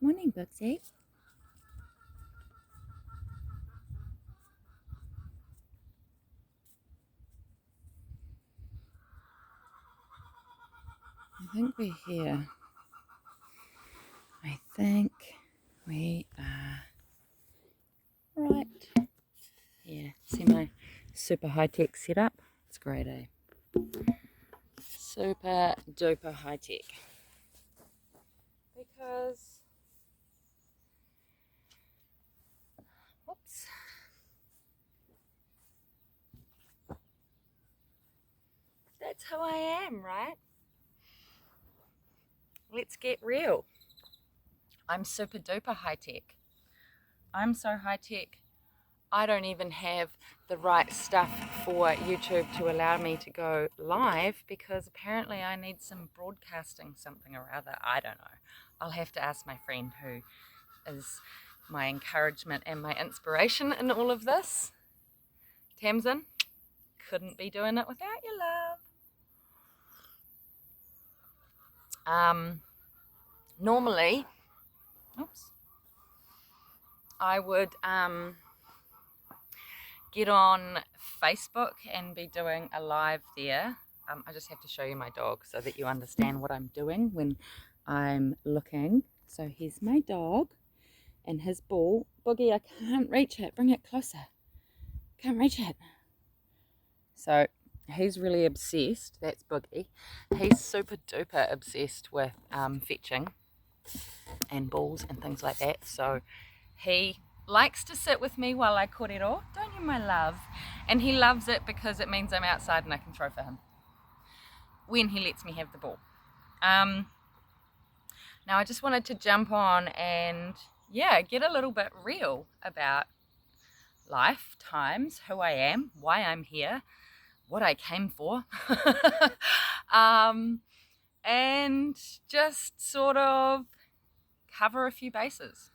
Morning, Bugsy. I think we're here. I think we are right here. See my super high-tech setup? It's great, eh? Super duper high-tech. Because, whoops. That's who I am, right? Let's get real. I'm super duper high-tech. I'm so high-tech, I don't even have the right stuff for YouTube to allow me to go live because apparently I need some broadcasting something or other. I don't know. I'll have to ask my friend who is my encouragement and my inspiration in all of this. Tamsin, couldn't be doing it without you, love. Normally, I would get on Facebook and be doing a live there. I just have to show you my dog so that you understand what I'm doing when I'm looking. So here's my dog and his ball. Boogie, I can't reach it. Bring it closer. Can't reach it. So he's really obsessed. That's Boogie. He's super duper obsessed with fetching and balls and things like that. So he likes to sit with me while I korero, don't you, my love? And he loves it because it means I'm outside and I can throw for him when he lets me have the ball. Now I just wanted to jump on and get a little bit real about life, times, who I am, why I'm here, what I came for, and just sort of cover a few bases.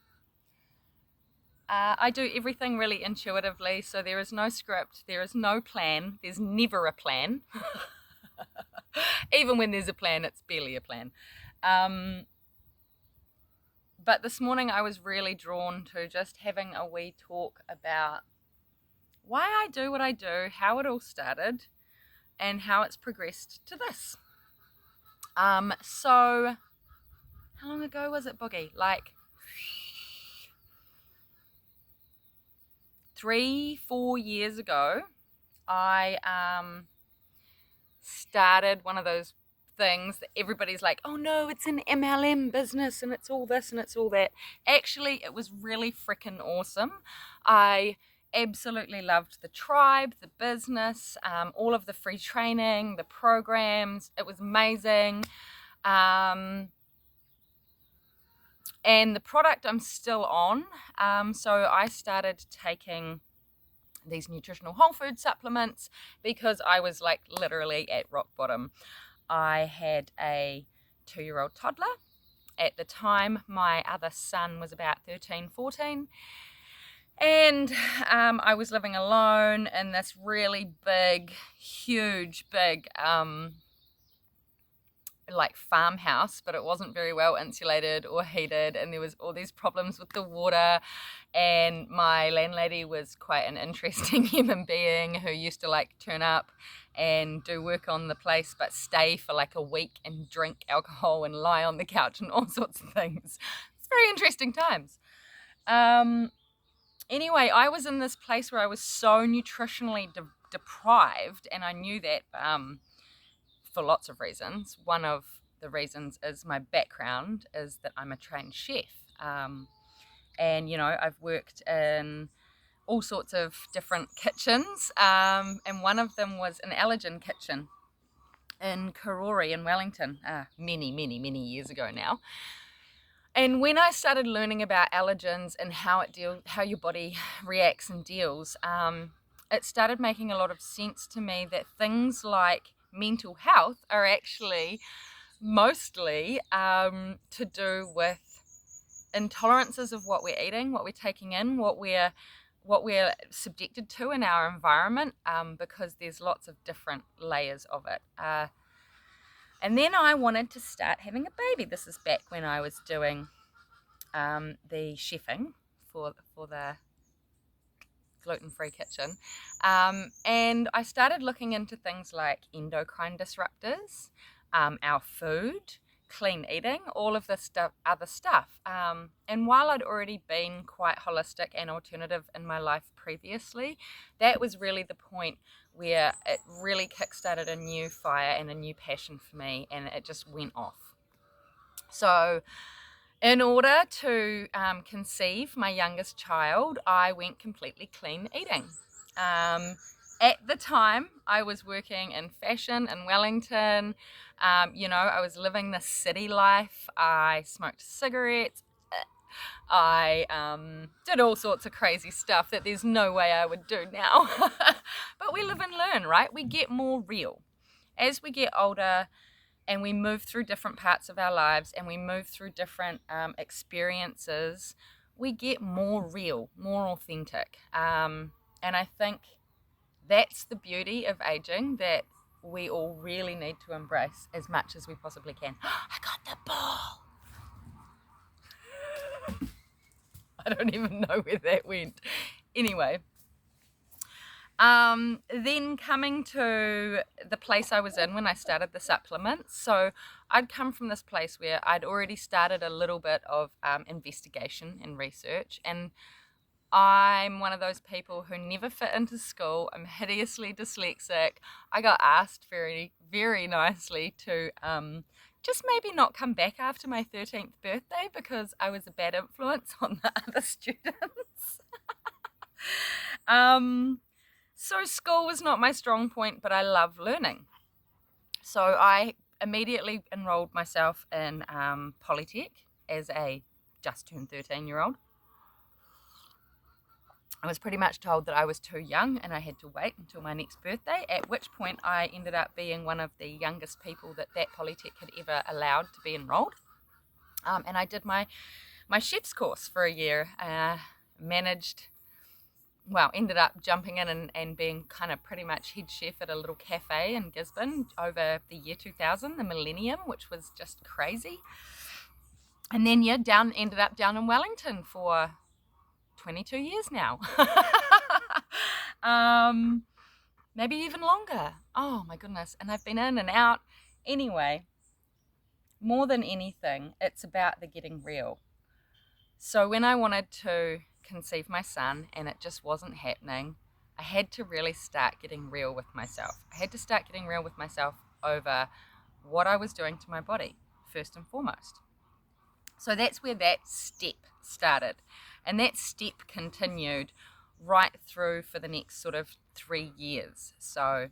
I do everything really intuitively, so there is no script, there is no plan, there's never a plan. Even when there's a plan, it's barely a plan. But this morning I was really drawn to just having a wee talk about why I do what I do, how it all started, and how it's progressed to this. So how long ago was it, Boogie? Like 3-4 years ago, I started one of those things that everybody's like, oh no, it's an MLM business and it's all this and it's all that. Actually, it was really freaking awesome. I absolutely loved the tribe, the business, all of the free training, the programs. It was amazing. And the product I'm still on. So I started taking these nutritional whole food supplements because I was like literally at rock bottom. I had a 2-year-old toddler. At the time, my other son was about 13, 14. And I was living alone in this really big, huge, like farmhouse, but it wasn't very well insulated or heated, and there was all these problems with the water. And my landlady was quite an interesting human being who used to like turn up and do work on the place but stay for like a week and drink alcohol and lie on the couch and all sorts of things. It's very interesting times. Anyway, I was in this place where I was so nutritionally deprived, and I knew that for lots of reasons. One of the reasons is my background is that I'm a trained chef. And, I've worked in all sorts of different kitchens. And one of them was an allergen kitchen in Karori in Wellington, many, many, many years ago now. And when I started learning about allergens and how your body reacts and deals, it started making a lot of sense to me that things like mental health are actually mostly to do with intolerances of what we're eating, what we're taking in, what we're subjected to in our environment, because there's lots of different layers of it. And then I wanted to start having a baby. This is back when I was doing the chefing for the gluten-free kitchen, and I started looking into things like endocrine disruptors, our food, clean eating, all of this other stuff. And while I'd already been quite holistic and alternative in my life previously, that was really the point where it really kickstarted a new fire and a new passion for me, and it just went off. So in order to conceive my youngest child, I went completely clean eating. At the time, I was working in fashion in Wellington. I was living the city life. I smoked cigarettes. I did all sorts of crazy stuff that there's no way I would do now. But we live and learn, right? We get more real. As we get older, and we move through different parts of our lives and we move through different experiences, we get more real, more authentic. And I think that's the beauty of aging that we all really need to embrace as much as we possibly can. I got the ball. I don't even know where that went. Anyway. Then coming to the place I was in when I started the supplements. So I'd come from this place where I'd already started a little bit of investigation and research, and I'm one of those people who never fit into school. I'm hideously dyslexic. I got asked very, very nicely to just maybe not come back after my 13th birthday because I was a bad influence on the other students. So school was not my strong point, but I love learning. So I immediately enrolled myself in Polytech as a just turned 13-year-old. I was pretty much told that I was too young and I had to wait until my next birthday, at which point I ended up being one of the youngest people that Polytech had ever allowed to be enrolled. And I did my chef's course for a year, ended up jumping in and being kind of pretty much head chef at a little cafe in Gisborne over the year 2000, the millennium, which was just crazy. And then ended up down in Wellington for 22 years now. Maybe even longer. Oh my goodness. And I've been in and out. Anyway, more than anything, it's about the getting real. So when I wanted to conceive my son and it just wasn't happening, I had to really start getting real with myself. I had to start getting real with myself over what I was doing to my body, first and foremost. So that's where that step started. And that step continued right through for the next sort of 3 years. So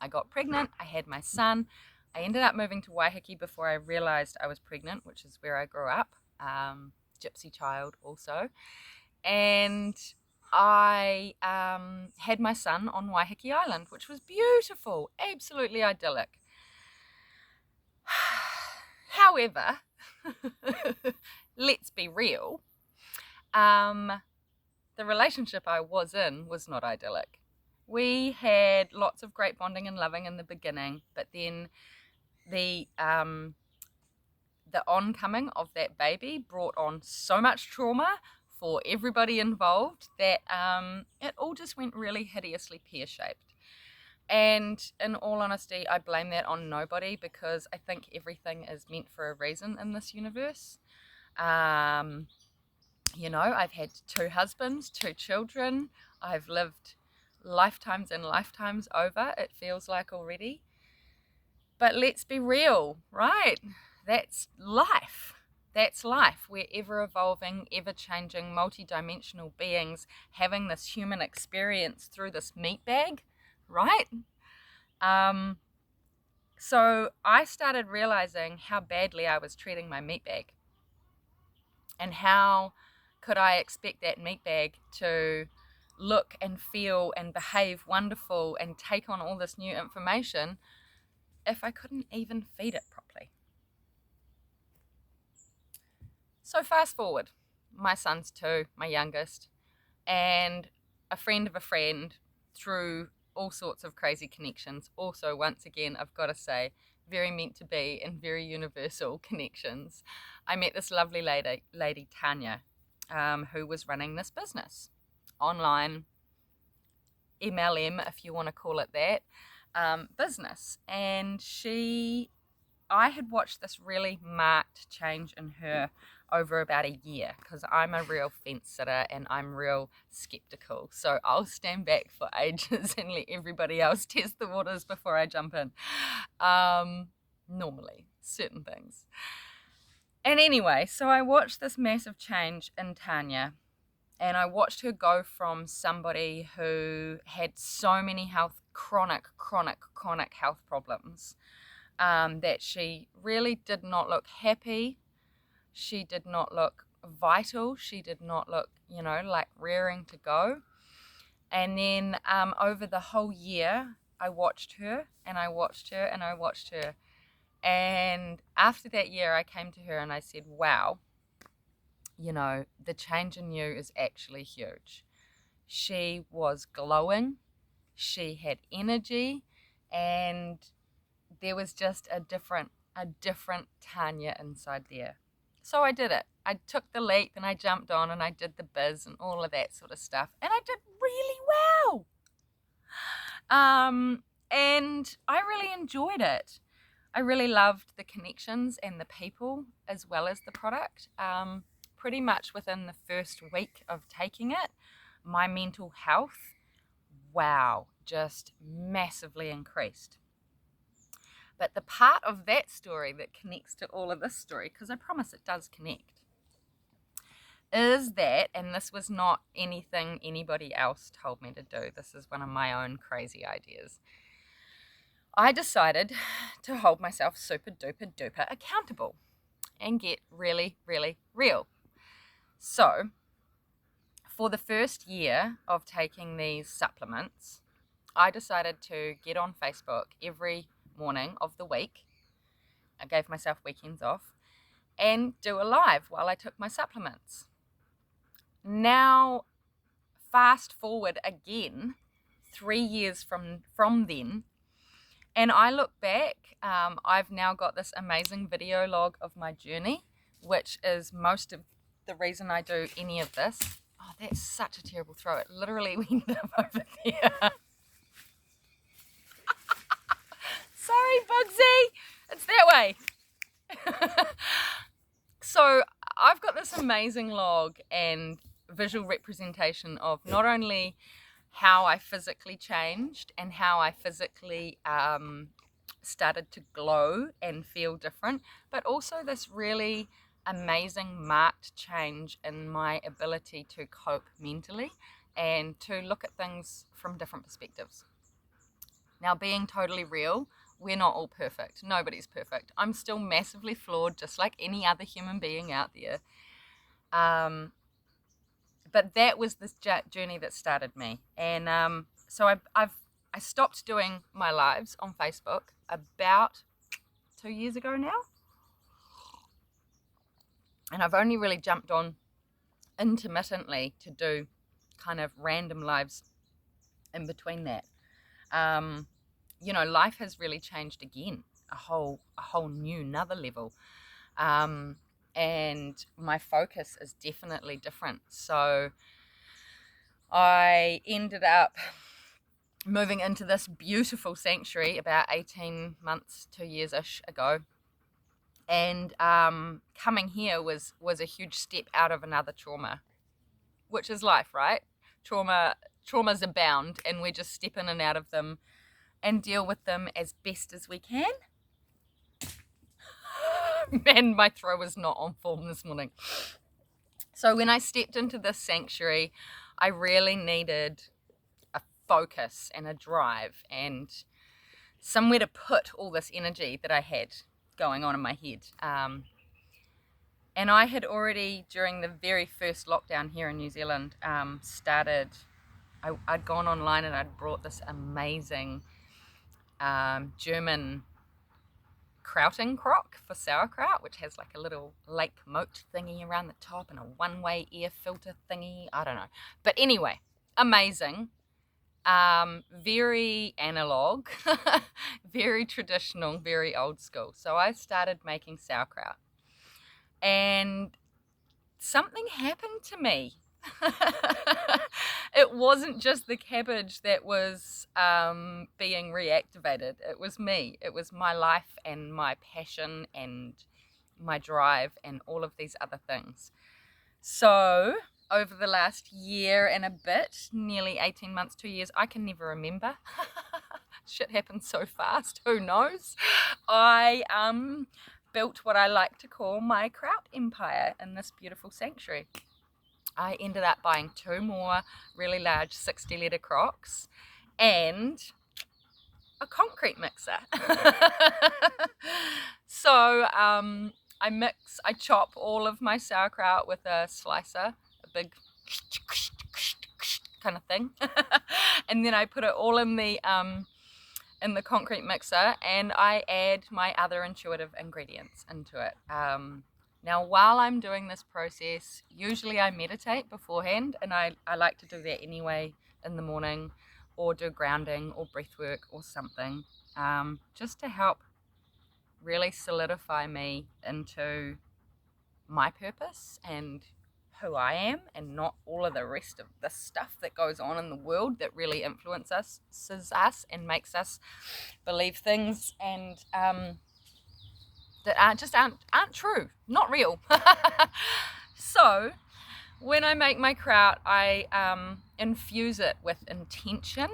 I got pregnant, I had my son. I ended up moving to Waiheke before I realized I was pregnant, which is where I grew up. Gypsy child also. And I had my son on Waiheke Island, which was beautiful, absolutely idyllic. However, let's be real, the relationship I was in was not idyllic. We had lots of great bonding and loving in the beginning, but then the oncoming of that baby brought on so much trauma for everybody involved that it all just went really hideously pear-shaped. And in all honesty, I blame that on nobody because I think everything is meant for a reason in this universe. I've had 2 husbands, 2 children. I've lived lifetimes and lifetimes over, it feels like already. But let's be real, right? That's life. That's life. We're ever evolving, ever changing, multi-dimensional beings having this human experience through this meat bag, right? So I started realizing how badly I was treating my meat bag. And how could I expect that meat bag to look and feel and behave wonderful and take on all this new information if I couldn't even feed it properly? So fast forward, my son's 2, my youngest, and a friend of a friend through all sorts of crazy connections. Also, once again, I've got to say, very meant to be and very universal connections, I met this lovely lady Tanya, who was running this business, online MLM, if you want to call it that, business. And I had watched this really marked change in her over about a year, because I'm a real fence sitter and I'm real skeptical. So I'll stand back for ages and let everybody else test the waters before I jump in. Normally, certain things. And anyway, so I watched this massive change in Tanya, and I watched her go from somebody who had so many chronic health problems, that she really did not look happy. She did not look vital. She did not look, like raring to go. And then over the whole year, I watched her and I watched her and I watched her. And after that year, I came to her and I said, wow, the change in you is actually huge. She was glowing. She had energy, and there was just a different Tanya inside there. So I did it. I took the leap and I jumped on and I did the biz and all of that sort of stuff. And I did really well. And I really enjoyed it. I really loved the connections and the people as well as the product. Pretty much within the first week of taking it, my mental health, wow, just massively increased. But the part of that story that connects to all of this story, because I promise it does connect, is that, and this was not anything anybody else told me to do, this is one of my own crazy ideas, I decided to hold myself super duper duper accountable and get really, really real. So, for the first year of taking these supplements, I decided to get on Facebook every morning of the week. I gave myself weekends off, and do a live while I took my supplements. Now, fast forward again 3 years from then, and I look back, I've now got this amazing video log of my journey, which is most of the reason I do any of this. Oh, that's such a terrible throw. It literally went up over there. Sorry, Bugsy. It's that way. So I've got this amazing log and visual representation of not only how I physically changed and how I physically started to glow and feel different, but also this really amazing marked change in my ability to cope mentally and to look at things from different perspectives. Now, being totally real, we're not all perfect. Nobody's perfect. I'm still massively flawed, just like any other human being out there. But that was this journey that started me. And so I stopped doing my lives on Facebook about 2 years ago now. And I've only really jumped on intermittently to do kind of random lives in between that. Life has really changed again, a whole new, another level. And my focus is definitely different. So I ended up moving into this beautiful sanctuary about 18 months, 2 years-ish ago. And coming here was a huge step out of another trauma, which is life, right? Traumas abound, and we just step in and out of them and deal with them as best as we can. Man, my throat was not on form this morning. So when I stepped into this sanctuary, I really needed a focus and a drive and somewhere to put all this energy that I had going on in my head. And I had already, during the very first lockdown here in New Zealand, I'd gone online and I'd brought this amazing German krauting crock for sauerkraut, which has like a little lake moat thingy around the top and a one-way air filter thingy. I don't know. But anyway, amazing. Very analog, very traditional, very old school. So I started making sauerkraut, and something happened to me. It wasn't just the cabbage that was being reactivated. It was me. It was my life and my passion and my drive and all of these other things. So over the last year and a bit, nearly 18 months, 2 years, I can never remember. Shit happens so fast, who knows? I built what I like to call my kraut empire in this beautiful sanctuary. I ended up buying 2 more really large 60-litre crocks and a concrete mixer. So I chop all of my sauerkraut with a slicer, a big kind of thing, and then I put it all in the concrete mixer, and I add my other intuitive ingredients into it. Now, while I'm doing this process, usually I meditate beforehand, and I like to do that anyway in the morning, or do grounding or breath work or something, just to help really solidify me into my purpose and who I am, and not all of the rest of the stuff that goes on in the world that really influences us and makes us believe things and that aren't true, not real. So when I make my kraut, I infuse it with intention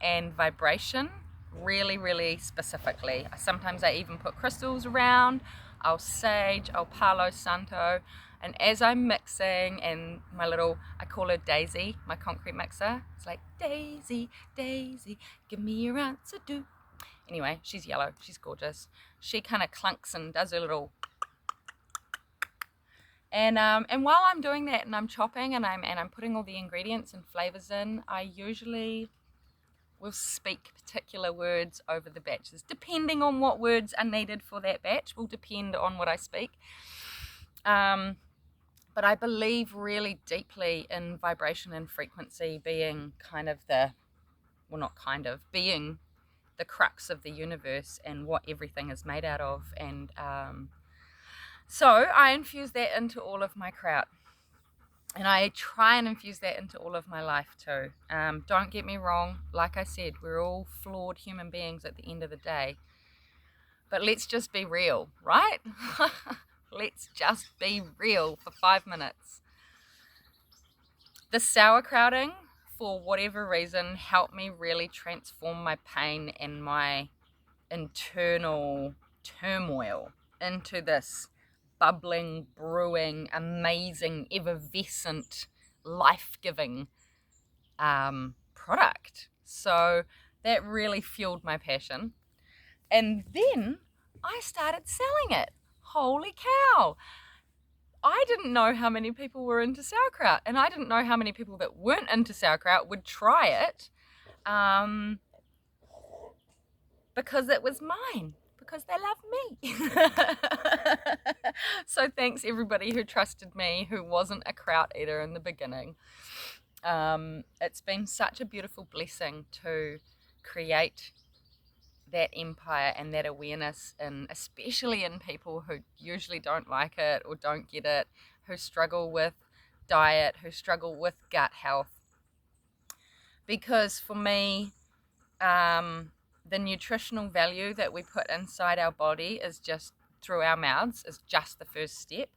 and vibration, really, really specifically. Sometimes I even put crystals around. I'll sage, I'll Palo Santo, and as I'm mixing, and I call her Daisy, my concrete mixer. It's like, Daisy, Daisy, give me your answer, do. Anyway, she's yellow, she's gorgeous. She kind of clunks and does her little, and while I'm doing that and I'm chopping and I'm putting all the ingredients and flavors in, I usually will speak particular words over the batches. Depending on what words are needed for that batch will depend on what I speak. But I believe really deeply in vibration and frequency being being the crux of the universe and what everything is made out of. And so I infuse that into all of my kraut. And I try and infuse that into all of my life too. Don't get me wrong, like I said, we're all flawed human beings at the end of the day. But let's just be real, right? Let's just be real for 5 minutes. The sauerkrauting, for whatever reason, helped me really transform my pain and my internal turmoil into this bubbling, brewing, amazing, effervescent, life-giving product. So that really fueled my passion. And then I started selling it. Holy cow! I didn't know how many people were into sauerkraut, and I didn't know how many people that weren't into sauerkraut would try it, because it was mine. Because they love me. So thanks everybody who trusted me, who wasn't a kraut eater in the beginning. It's been such a beautiful blessing to create that empire and that awareness, and especially in people who usually don't like it or don't get it, who struggle with diet, who struggle with gut health. Because for me, the nutritional value that we put inside our body is just through our mouths is just the first step.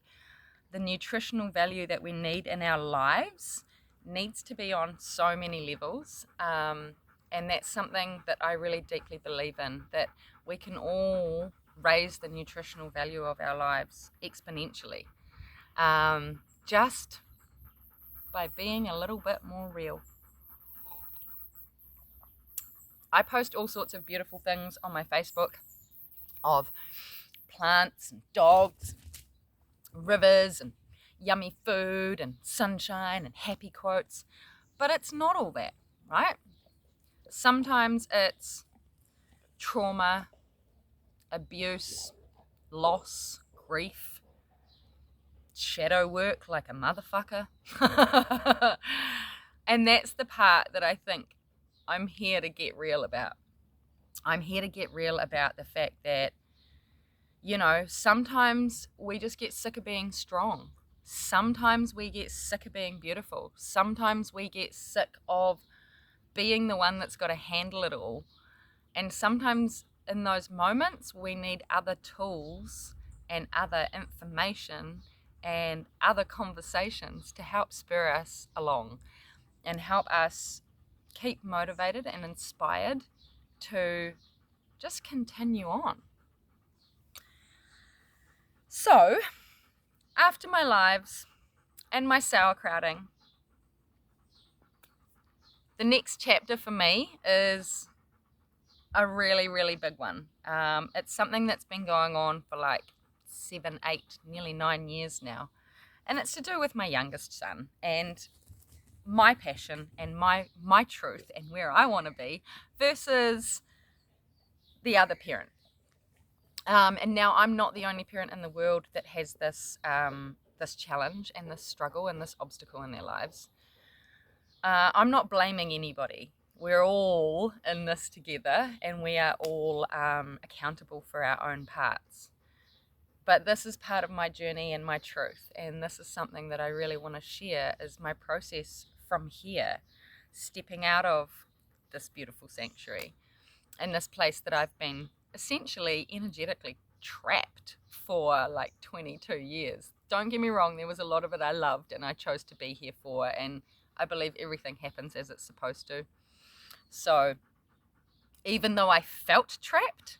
The nutritional value that we need in our lives needs to be on so many levels, and that's something that I really deeply believe in, that we can all raise the nutritional value of our lives exponentially, just by being a little bit more real. I post all sorts of beautiful things on my Facebook of plants and dogs, rivers and yummy food and sunshine and happy quotes, but it's not all that, right? Sometimes it's trauma, abuse, loss, grief, shadow work like a motherfucker. And that's the part that I think I'm here to get real about. I'm here to get real about the fact that, sometimes we just get sick of being strong. Sometimes we get sick of being beautiful. Sometimes we get sick of being the one that's got to handle it all. And sometimes in those moments, we need other tools and other information and other conversations to help spur us along and help us keep motivated and inspired to just continue on. So, after my lives and my sauerkrauting, the next chapter for me is a really, really big one. It's something that's been going on for like 7, 8, nearly 9 years now. And it's to do with my youngest son and my passion and my truth and where I want to be versus the other parent. And now I'm not the only parent in the world that has this this challenge and this struggle and this obstacle in their lives. I'm not blaming anybody. We're all in this together and we are all accountable for our own parts. But this is part of my journey and my truth, and this is something that I really want to share is my process from here, stepping out of this beautiful sanctuary and this place that I've been essentially energetically trapped for like 22 years. Don't get me wrong, there was a lot of it I loved and I chose to be here for, and I believe everything happens as it's supposed to. So even though I felt trapped,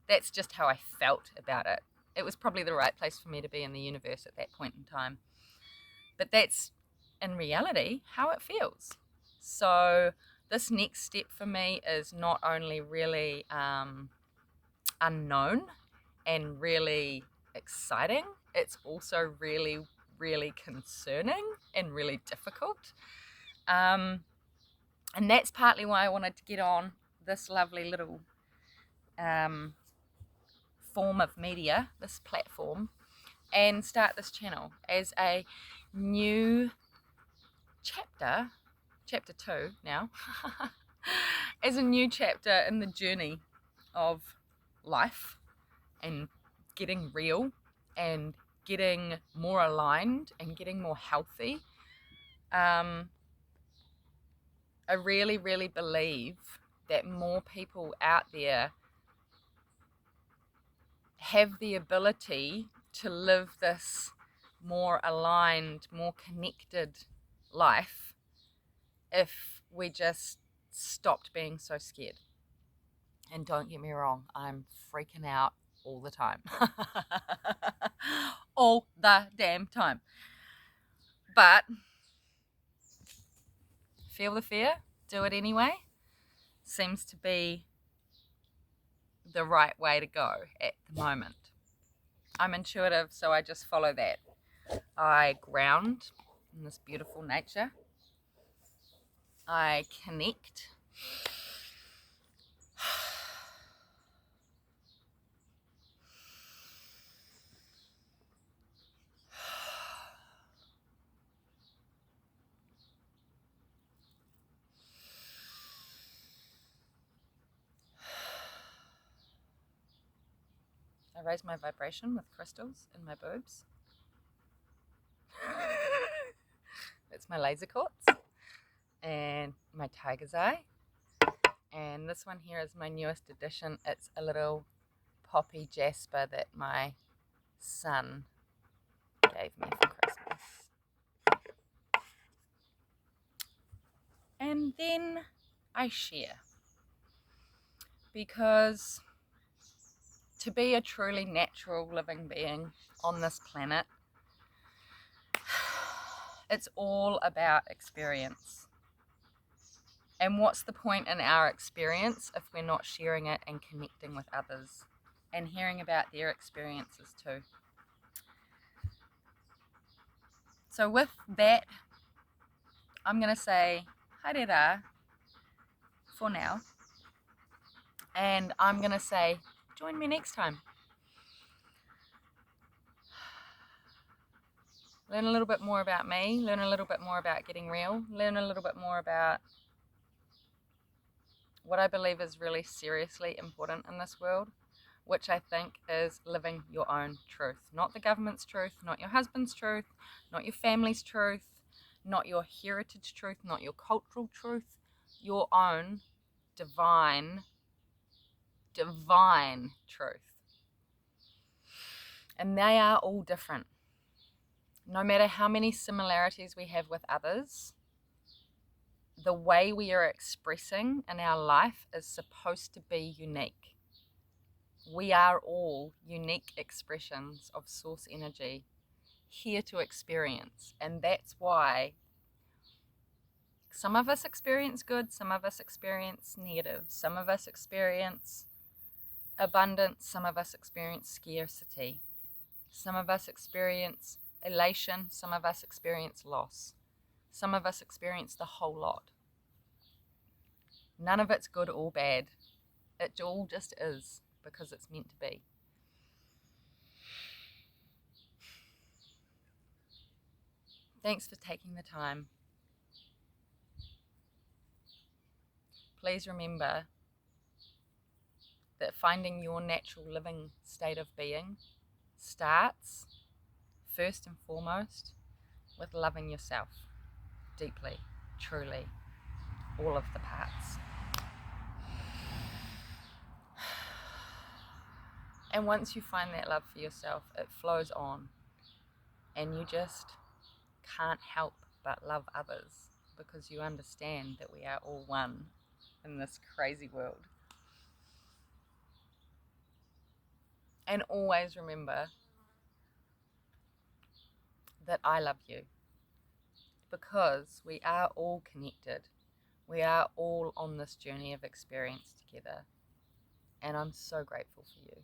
that's just how I felt about it. It was probably the right place for me to be in the universe at that point in time. But that's, in reality, how it feels. So this next step for me is not only really unknown and really exciting, it's also really, really concerning and really difficult. And that's partly why I wanted to get on this lovely little form of media, this platform, and start this channel as a new chapter 2 now, as a new chapter in the journey of life and getting real and getting more aligned and getting more healthy. I really, really believe that more people out there have the ability to live this more aligned, more connected life if we just stopped being so scared. And don't get me wrong, I'm freaking out all the time. All the damn time. But feel the fear, do it anyway, seems to be the right way to go at the moment. I'm intuitive, so I just follow that. I ground in this beautiful nature. I connect. I raise my vibration with crystals in my boobs. That's my laser quartz and my tiger's eye. And this one here is my newest addition. It's a little poppy jasper that my son gave me for Christmas. And then I share, because to be a truly natural living being on this planet, it's all about experience. And what's the point in our experience if we're not sharing it and connecting with others and hearing about their experiences too? So with that, I'm going to say haere for now. And I'm going to say, join me next time. Learn a little bit more about me, learn a little bit more about getting real, learn a little bit more about what I believe is really seriously important in this world, which I think is living your own truth. Not the government's truth, not your husband's truth, not your family's truth, not your heritage truth, not your cultural truth, your own divine truth. And they are all different. No matter how many similarities we have with others, the way we are expressing in our life is supposed to be unique. We are all unique expressions of source energy here to experience. And that's why some of us experience good, some of us experience negative, some of us experience abundance, some of us experience scarcity, some of us experience elation, some of us experience loss, some of us experience the whole lot. None of it's good or bad. It all just is because it's meant to be. Thanks for taking the time. Please remember that finding your natural living state of being starts first and foremost with loving yourself deeply, truly, all of the parts. And once you find that love for yourself, it flows on, and you just can't help but love others because you understand that we are all one in this crazy world. And always remember that I love you because we are all connected. We are all on this journey of experience together. And I'm so grateful for you.